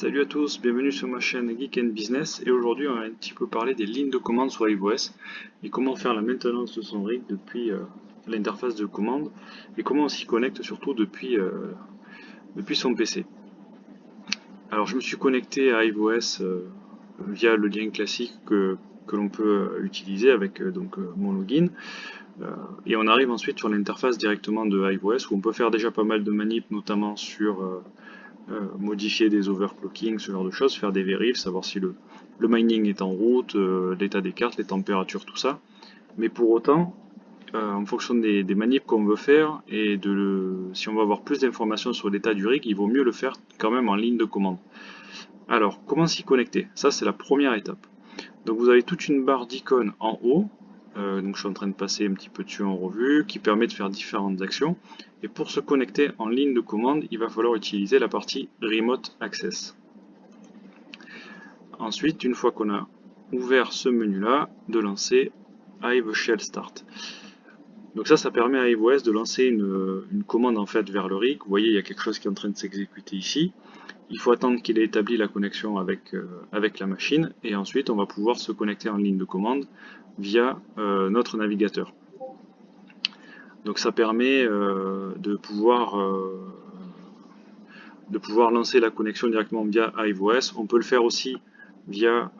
Salut à tous, bienvenue sur ma chaîne Geek and Business et aujourd'hui on va un petit peu parler des lignes de commande sur iOS et comment faire la maintenance de son rig depuis l'interface de commande et comment on s'y connecte surtout depuis son PC. Alors je me suis connecté à iOS via le lien classique que l'on peut utiliser avec mon login. Et on arrive ensuite sur l'interface directement de iOS où on peut faire déjà pas mal de manips, notamment sur modifier des overclockings, ce genre de choses, faire des vérifs, savoir si le mining est en route, l'état des cartes, les températures, tout ça. Mais pour autant, en fonction des manips qu'on veut faire et si on veut avoir plus d'informations sur l'état du rig, il vaut mieux le faire quand même en ligne de commande. Alors, comment s'y connecter? Ça, c'est la première étape. Donc vous avez toute une barre d'icônes en haut, donc je suis en train de passer un petit peu dessus en revue, qui permet de faire différentes actions. Et pour se connecter en ligne de commande, il va falloir utiliser la partie Remote Access. Ensuite, une fois qu'on a ouvert ce menu-là, de lancer Hive Shell Start. Donc ça permet à iOS de lancer une commande en fait vers le rig. Vous voyez, il y a quelque chose qui est en train de s'exécuter ici. Il faut attendre qu'il ait établi la connexion avec la machine et ensuite on va pouvoir se connecter en ligne de commande via notre navigateur. Donc ça permet de pouvoir lancer la connexion directement via iOS. On peut le faire aussi via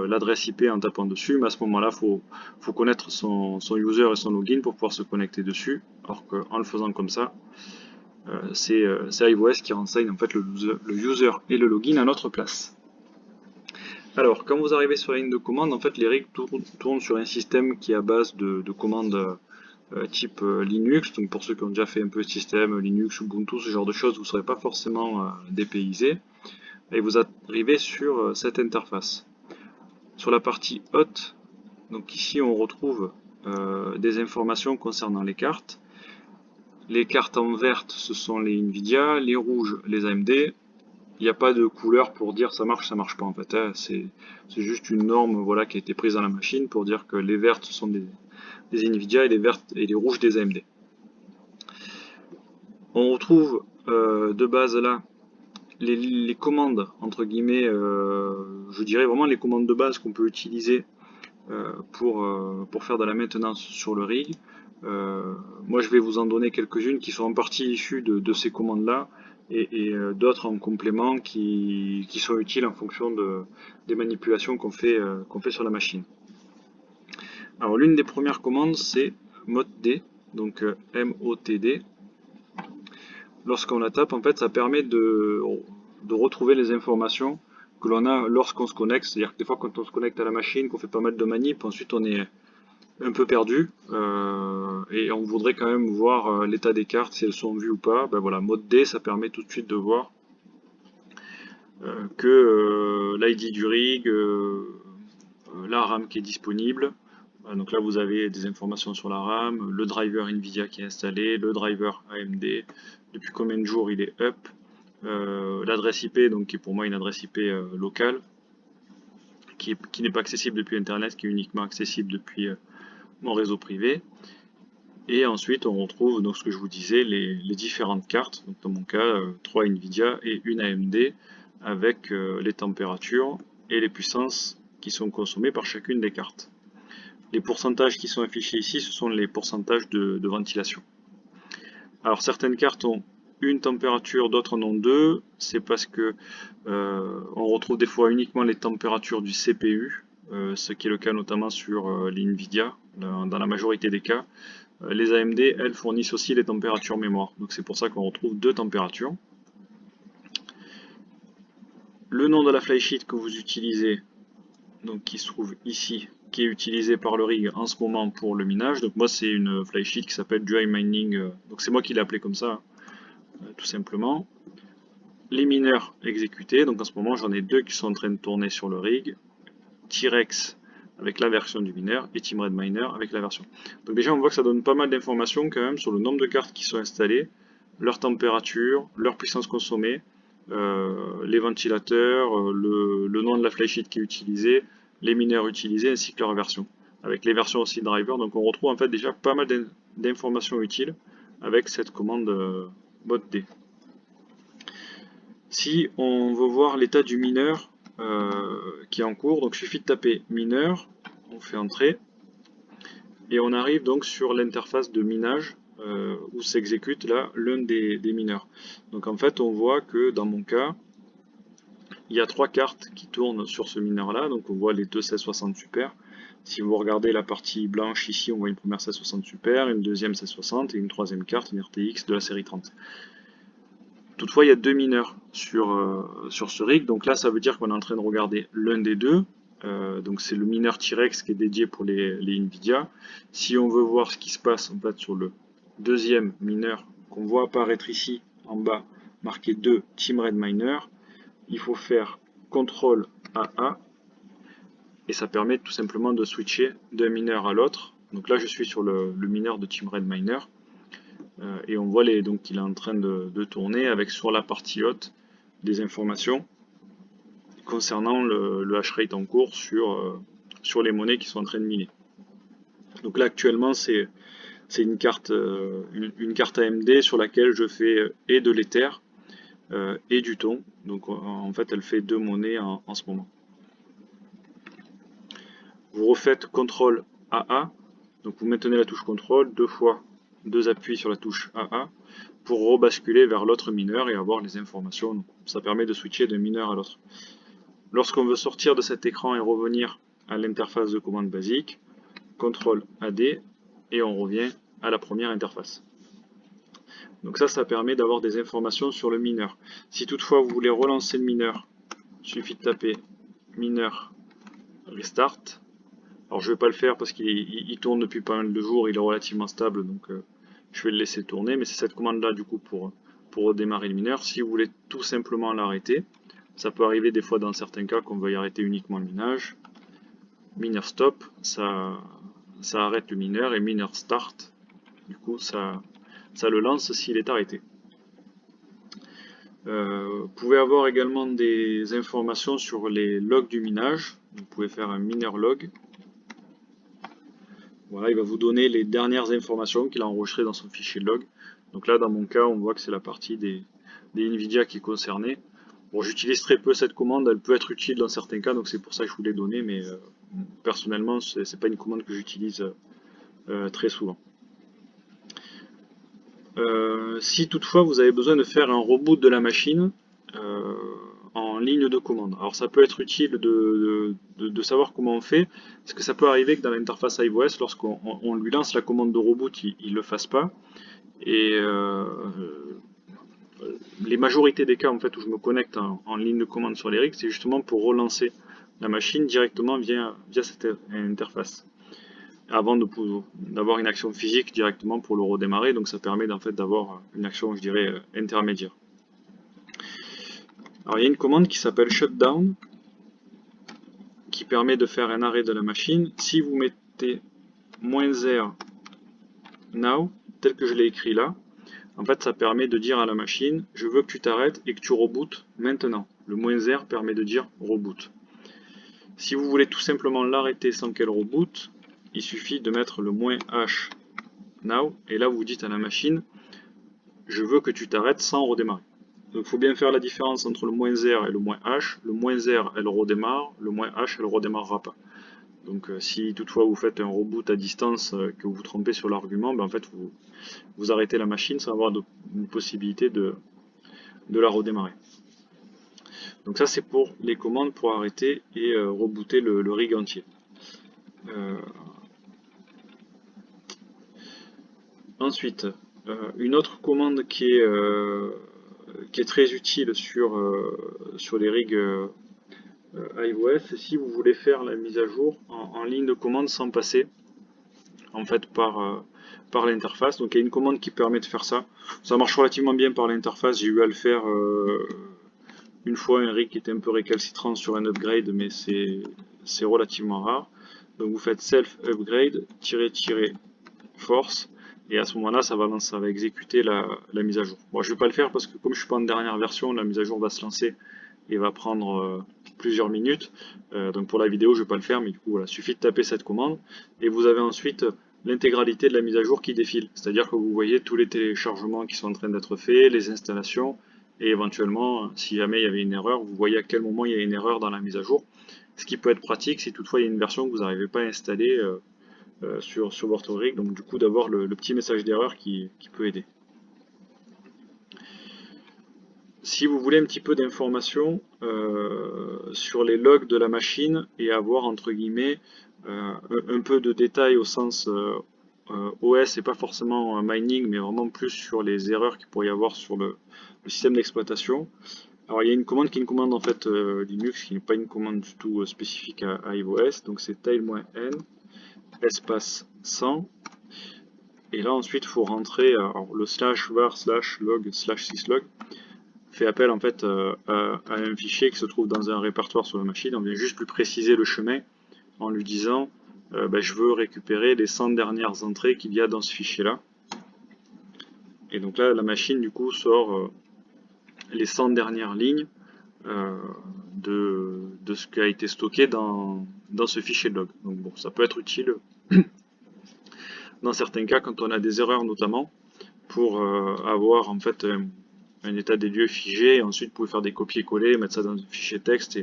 l'adresse IP en tapant dessus, mais à ce moment-là, il faut connaître son user et son login pour pouvoir se connecter dessus, alors qu'en le faisant comme ça, c'est iOS qui renseigne en fait le user et le login à notre place. Alors, quand vous arrivez sur la ligne de commande, en fait, les rigs tournent sur un système qui est à base de commandes type Linux. Donc, pour ceux qui ont déjà fait un peu de système Linux, Ubuntu, ce genre de choses, vous ne serez pas forcément dépaysé. Et vous arrivez sur cette interface. Sur la partie Hot, donc ici on retrouve des informations concernant les cartes. Les cartes en verte, ce sont les Nvidia, les rouges, les AMD. Il n'y a pas de couleur pour dire ça marche pas en fait. Hein. C'est juste une norme voilà, qui a été prise dans la machine pour dire que les vertes sont des Nvidia et les vertes et les rouges des AMD. On retrouve de base là les commandes entre guillemets, je dirais vraiment les commandes de base qu'on peut utiliser pour faire de la maintenance sur le rig. Moi je vais vous en donner quelques-unes qui sont en partie issues de ces commandes là et d'autres en complément qui sont utiles en fonction des manipulations qu'on fait sur la machine. Alors l'une des premières commandes c'est MOTD, donc MOTD. Lorsqu'on la tape, en fait, ça permet de retrouver les informations que l'on a lorsqu'on se connecte. C'est-à-dire que des fois, quand on se connecte à la machine, qu'on fait pas mal de manip, ensuite on est un peu perdu et on voudrait quand même voir l'état des cartes, si elles sont vues ou pas. Ben voilà, mode D, ça permet tout de suite de voir que l'ID du rig, la RAM qui est disponible. Donc là, vous avez des informations sur la RAM, le driver Nvidia qui est installé, le driver AMD, depuis combien de jours il est up, l'adresse IP, donc qui est pour moi une adresse IP locale, qui n'est pas accessible depuis Internet, qui est uniquement accessible depuis mon réseau privé. Et ensuite, on retrouve donc ce que je vous disais, les différentes cartes, donc dans mon cas, 3 Nvidia et une AMD, avec les températures et les puissances qui sont consommées par chacune des cartes. Les pourcentages qui sont affichés ici, ce sont les pourcentages de ventilation. Alors certaines cartes ont une température, d'autres en ont deux. C'est parce que on retrouve des fois uniquement les températures du CPU, ce qui est le cas notamment sur les Nvidia, dans la majorité des cas. Les AMD, elles, fournissent aussi les températures mémoire. Donc c'est pour ça qu'on retrouve deux températures. Le nom de la flysheet que vous utilisez, donc qui se trouve ici, qui est utilisé par le rig en ce moment pour le minage. Donc moi c'est une flysheet qui s'appelle Dry Mining, donc c'est moi qui l'ai appelé comme ça, tout simplement. Les mineurs exécutés, donc en ce moment j'en ai deux qui sont en train de tourner sur le rig. T-Rex avec la version du mineur et Team Red Miner avec la version. Donc déjà on voit que ça donne pas mal d'informations quand même sur le nombre de cartes qui sont installées, leur température, leur puissance consommée, les ventilateurs, le nom de la flysheet qui est utilisée, les mineurs utilisés ainsi que leur version. Avec les versions aussi de driver, donc on retrouve en fait déjà pas mal d'informations utiles avec cette commande mode D. Si on veut voir l'état du mineur qui est en cours, donc il suffit de taper mineur, on fait entrer, et on arrive donc sur l'interface de minage où s'exécute là l'un des mineurs. Donc en fait on voit que dans mon cas, il y a 3 cartes qui tournent sur ce mineur là, donc on voit les deux 1660 Super. Si vous regardez la partie blanche ici, on voit une première 1660 Super, une deuxième 1660 et une troisième carte, une RTX de la série 30. Toutefois, il y a 2 mineurs sur ce rig, donc là ça veut dire qu'on est en train de regarder l'un des deux. Donc c'est le mineur T-Rex qui est dédié pour les Nvidia. Si on veut voir ce qui se passe en fait sur le deuxième mineur qu'on voit apparaître ici en bas, marqué 2 Team Red Miner, il faut faire CTRL AA et ça permet tout simplement de switcher d'un mineur à l'autre. Donc là je suis sur le mineur de Team Red Miner et on voit donc qu'il est en train de tourner avec sur la partie haute des informations concernant le hash rate en cours sur les monnaies qui sont en train de miner. Donc là actuellement c'est une carte AMD sur laquelle je fais et de l'Ether et du thon. Donc en fait elle fait 2 monnaies en ce moment. Vous refaites CTRL AA, donc vous maintenez la touche CTRL, 2 fois 2 appuis sur la touche AA pour rebasculer vers l'autre mineur et avoir les informations. Donc, ça permet de switcher d'un mineur à l'autre. Lorsqu'on veut sortir de cet écran et revenir à l'interface de commande basique, CTRL AD et on revient à la première interface. Donc ça permet d'avoir des informations sur le mineur. Si toutefois vous voulez relancer le mineur, il suffit de taper mineur restart. Alors je ne vais pas le faire parce qu'il tourne depuis pas mal de jours, il est relativement stable, donc je vais le laisser tourner. Mais c'est cette commande là du coup pour redémarrer le mineur. Si vous voulez tout simplement l'arrêter, ça peut arriver des fois dans certains cas qu'on veuille arrêter uniquement le minage. Mineur stop, ça arrête le mineur, et mineur start, du coup ça le lance s'il est arrêté. Vous pouvez avoir également des informations sur les logs du minage. Vous pouvez faire un mineur log. Voilà, il va vous donner les dernières informations qu'il a enregistrées dans son fichier log. Donc là, dans mon cas, on voit que c'est la partie des Nvidia qui est concernée. Bon, j'utilise très peu cette commande, elle peut être utile dans certains cas, donc c'est pour ça que je vous l'ai donnée, mais personnellement, c'est pas une commande que j'utilise très souvent. Si toutefois vous avez besoin de faire un reboot de la machine en ligne de commande, alors ça peut être utile de savoir comment on fait, parce que ça peut arriver que dans l'interface iOS, lorsqu'on lui lance la commande de reboot, il ne le fasse pas, et les majorités des cas en fait où je me connecte en ligne de commande sur les rigs, c'est justement pour relancer la machine directement via cette interface, avant d'avoir une action physique directement pour le redémarrer. Donc ça permet en fait d'avoir une action, je dirais, intermédiaire. Alors il y a une commande qui s'appelle shutdown, qui permet de faire un arrêt de la machine. Si vous mettez -R now, tel que je l'ai écrit là, en fait ça permet de dire à la machine, je veux que tu t'arrêtes et que tu rebootes maintenant. Le -R permet de dire reboot. Si vous voulez tout simplement l'arrêter sans qu'elle reboote, il suffit de mettre le -H now, et là vous dites à la machine, je veux que tu t'arrêtes sans redémarrer. Donc il faut bien faire la différence entre le -R et le -H. Le -R elle redémarre, le -H elle redémarrera pas. Donc si toutefois vous faites un reboot à distance, que vous vous trompez sur l'argument, ben en fait vous arrêtez la machine sans avoir une possibilité de la redémarrer. Donc ça c'est pour les commandes pour arrêter et rebooter le rig entier. Ensuite, une autre commande qui est très utile sur les rigs iOS, si vous voulez faire la mise à jour en ligne de commande sans passer en fait par l'interface. Donc il y a une commande qui permet de faire ça. Ça marche relativement bien par l'interface. J'ai eu à le faire une fois, un rig qui était un peu récalcitrant sur un upgrade, mais c'est relativement rare. Donc vous faites self upgrade -force, et à ce moment là ça va exécuter la mise à jour. Bon, je ne vais pas le faire parce que comme je suis pas en dernière version, la mise à jour va se lancer et va prendre plusieurs minutes. Donc pour la vidéo je ne vais pas le faire, mais du coup voilà, suffit de taper cette commande et vous avez ensuite l'intégralité de la mise à jour qui défile. C'est à dire que vous voyez tous les téléchargements qui sont en train d'être faits, les installations et éventuellement, si jamais il y avait une erreur, vous voyez à quel moment il y a une erreur dans la mise à jour. Ce qui peut être pratique si toutefois il y a une version que vous n'arrivez pas à installer sur votre rig, donc du coup d'avoir le petit message d'erreur qui peut aider. Si vous voulez un petit peu d'informations sur les logs de la machine et avoir entre guillemets un peu de détails au sens OS et pas forcément mining, mais vraiment plus sur les erreurs qu'il pourrait y avoir sur le système d'exploitation. Alors il y a une commande qui est une commande en fait Linux, qui n'est pas une commande du tout spécifique à iOS, donc c'est tail-n espace 100. Et là ensuite il faut rentrer alors, le /var /log /syslog fait appel en fait à un fichier qui se trouve dans un répertoire sur la machine. On vient juste lui préciser le chemin en lui disant je veux récupérer les 100 dernières entrées qu'il y a dans ce fichier là. Et donc là la machine du coup sort les 100 dernières lignes de ce qui a été stocké dans ce fichier de log. Donc bon, ça peut être utile dans certains cas quand on a des erreurs notamment pour avoir en fait un état des lieux figé, et ensuite vous pouvez faire des copier-coller, mettre ça dans un fichier texte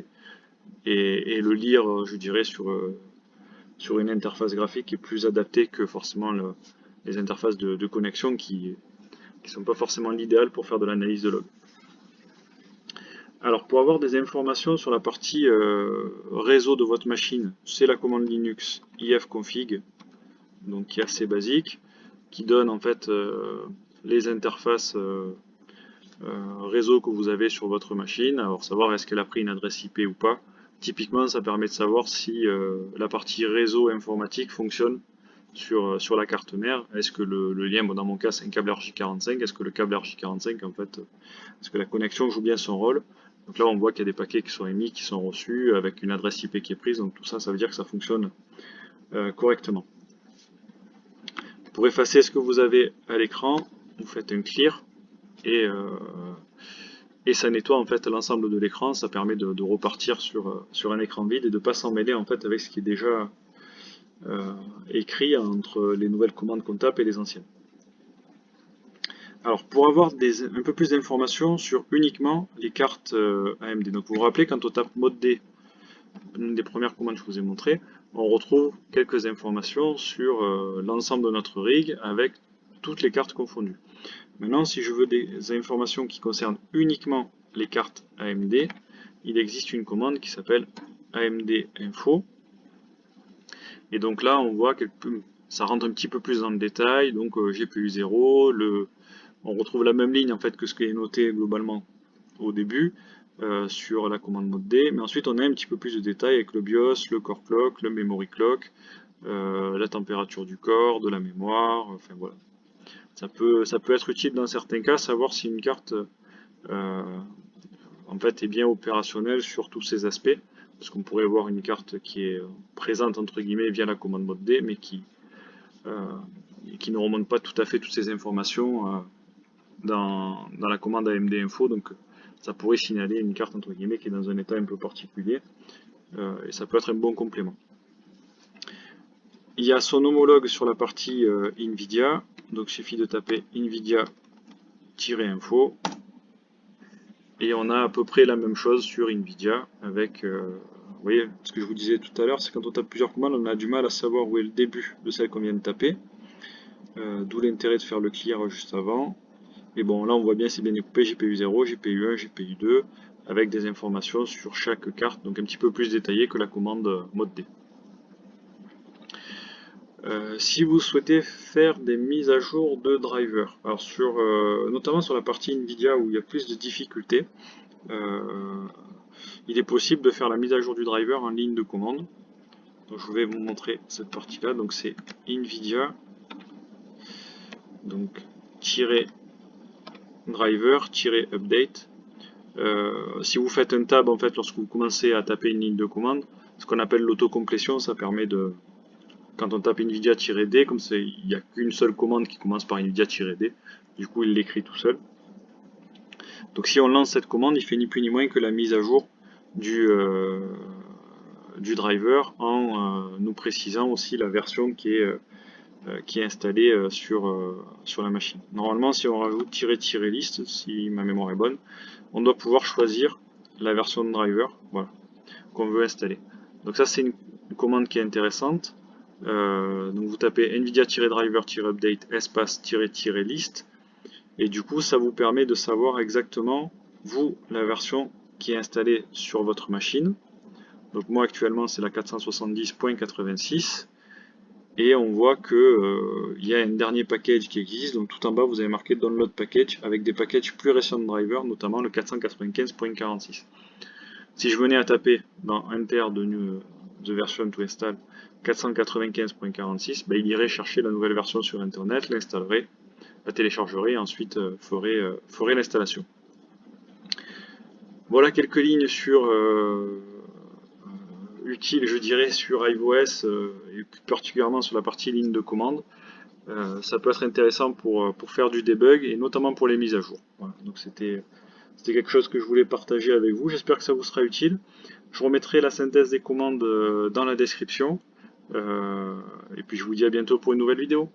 et le lire, je dirais, sur une interface graphique qui est plus adaptée que forcément les interfaces de connexion qui ne sont pas forcément l'idéal pour faire de l'analyse de log. Alors pour avoir des informations sur la partie réseau de votre machine, c'est la commande Linux ifconfig, donc qui est assez basique, qui donne en fait les interfaces réseau que vous avez sur votre machine, alors savoir est-ce qu'elle a pris une adresse IP ou pas. Typiquement ça permet de savoir si la partie réseau informatique fonctionne sur la carte mère. Est-ce que le lien, bon, dans mon cas c'est un câble RJ45, est-ce que le câble RJ45 en fait, est-ce que la connexion joue bien son rôle? Donc là on voit qu'il y a des paquets qui sont émis, qui sont reçus avec une adresse IP qui est prise, donc tout ça, ça veut dire que ça fonctionne correctement. Pour effacer ce que vous avez à l'écran, vous faites un clear et ça nettoie en fait l'ensemble de l'écran, ça permet de repartir sur un écran vide et de ne pas s'en mêler en fait avec ce qui est déjà écrit entre les nouvelles commandes qu'on tape et les anciennes. Alors pour avoir un peu plus d'informations sur uniquement les cartes AMD, donc vous vous rappelez quand on tape mode D, une des premières commandes que je vous ai montré, on retrouve quelques informations sur l'ensemble de notre rig avec toutes les cartes confondues. Maintenant si je veux des informations qui concernent uniquement les cartes AMD, il existe une commande qui s'appelle AMD info. Et donc là on voit que ça rentre un petit peu plus dans le détail, donc GPU 0, on retrouve la même ligne en fait que ce qui est noté globalement au début sur la commande mode D, mais ensuite on a un petit peu plus de détails avec le BIOS, le core clock, le memory clock, la température du corps, de la mémoire, enfin voilà. Ça peut être utile dans certains cas, savoir si une carte en fait est bien opérationnelle sur tous ces aspects, parce qu'on pourrait avoir une carte qui est présente entre guillemets via la commande mode D, mais qui ne remonte pas tout à fait toutes ces informations dans la commande AMD info, donc ça pourrait signaler une carte entre guillemets qui est dans un état un peu particulier, et ça peut être un bon complément. Il y a son homologue sur la partie NVIDIA, donc il suffit de taper NVIDIA-info, et on a à peu près la même chose sur NVIDIA avec, vous voyez, ce que je vous disais tout à l'heure, c'est quand on tape plusieurs commandes, on a du mal à savoir où est le début de celle qu'on vient de taper, d'où l'intérêt de faire le clear juste avant. Et bon, là on voit bien c'est bien découpé GPU 0, GPU 1, GPU 2, avec des informations sur chaque carte, donc un petit peu plus détaillé que la commande mode D. Si vous souhaitez faire des mises à jour de drivers, alors notamment sur la partie NVIDIA où il y a plus de difficultés, il est possible de faire la mise à jour du driver en ligne de commande. Donc je vais vous montrer cette partie-là. Donc c'est NVIDIA, donc driver-update. Si vous faites un tab en fait lorsque vous commencez à taper une ligne de commande, ce qu'on appelle l'autocomplétion, ça permet de, quand on tape NVIDIA-D, comme il n'y a qu'une seule commande qui commence par NVIDIA-D, du coup il l'écrit tout seul. Donc si on lance cette commande, il fait ni plus ni moins que la mise à jour du driver en nous précisant aussi la version qui est qui est installé sur la machine. Normalement, si on rajoute "-list", si ma mémoire est bonne, on doit pouvoir choisir la version de driver, voilà, qu'on veut installer. Donc ça, c'est une commande qui est intéressante. Donc vous tapez nvidia-driver-update espace-list, et du coup ça vous permet de savoir exactement, vous, la version qui est installée sur votre machine. Donc moi actuellement c'est la 470.86, et on voit que il y a un dernier package qui existe. Donc tout en bas vous avez marqué download package avec des packages plus récents de driver, notamment le 495.46. Si je venais à taper dans enter the version to install 495.46, ben, il irait chercher la nouvelle version sur internet, l'installerait, la téléchargerait et ensuite ferait l'installation. Voilà quelques lignes sur utiles, je dirais, sur iOS, et plus particulièrement sur la partie ligne de commande. Ça peut être intéressant pour faire du debug et notamment pour les mises à jour. Voilà. Donc c'était quelque chose que je voulais partager avec vous. J'espère que ça vous sera utile. Je remettrai la synthèse des commandes dans la description. Et puis je vous dis à bientôt pour une nouvelle vidéo.